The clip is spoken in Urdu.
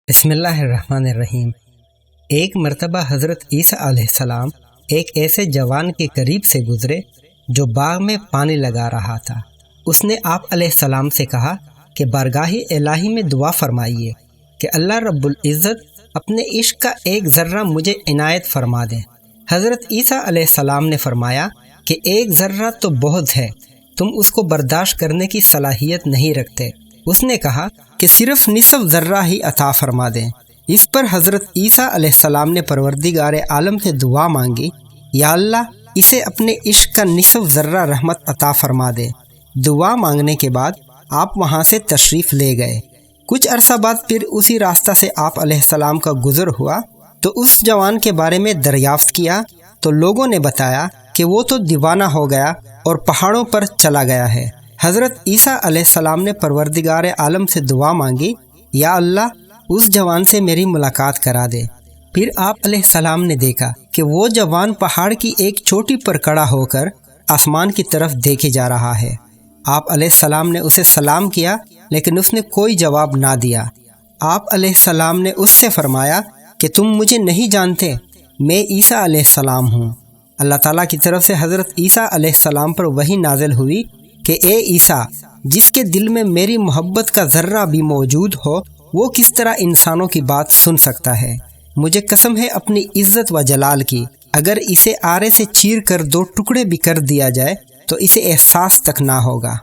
بسم اللہ الرحمن الرحیم۔ ایک مرتبہ حضرت عیسیٰ علیہ السلام ایک ایسے جوان کے قریب سے گزرے جو باغ میں پانی لگا رہا تھا۔ اس نے آپ علیہ السلام سے کہا کہ بارگاہ الہی میں دعا فرمائیے کہ اللہ رب العزت اپنے عشق کا ایک ذرہ مجھے عنایت فرما دے۔ حضرت عیسیٰ علیہ السلام نے فرمایا کہ ایک ذرہ تو بہت ہے، تم اس کو برداشت کرنے کی صلاحیت نہیں رکھتے۔ اس نے کہا کہ صرف نصف ذرہ ہی عطا فرما دیں۔ اس پر حضرت عیسیٰ علیہ السلام نے پروردگار عالم سے دعا مانگی، یا اللہ اسے اپنے عشق کا نصف ذرہ رحمت عطا فرما دے۔ دعا مانگنے کے بعد آپ وہاں سے تشریف لے گئے۔ کچھ عرصہ بعد پھر اسی راستہ سے آپ علیہ السلام کا گزر ہوا تو اس جوان کے بارے میں دریافت کیا تو لوگوں نے بتایا کہ وہ تو دیوانہ ہو گیا اور پہاڑوں پر چلا گیا ہے۔ حضرت عیسیٰ علیہ السلام نے پروردگار عالم سے دعا مانگی، یا اللہ اس جوان سے میری ملاقات کرا دے۔ پھر آپ علیہ السلام نے دیکھا کہ وہ جوان پہاڑ کی ایک چوٹی پر کھڑا ہو کر آسمان کی طرف دیکھے جا رہا ہے۔ آپ علیہ السلام نے اسے سلام کیا لیکن اس نے کوئی جواب نہ دیا۔ آپ علیہ السلام نے اس سے فرمایا کہ تم مجھے نہیں جانتے، میں عیسیٰ علیہ السلام ہوں۔ اللہ تعالیٰ کی طرف سے حضرت عیسیٰ علیہ السلام پر وحی نازل ہوئی کہ اے عیسیٰ، جس کے دل میں میری محبت کا ذرہ بھی موجود ہو وہ کس طرح انسانوں کی بات سن سکتا ہے؟ مجھے قسم ہے اپنی عزت و جلال کی، اگر اسے آرے سے چیر کر 2 ٹکڑے بھی کر دیا جائے تو اسے احساس تک نہ ہوگا۔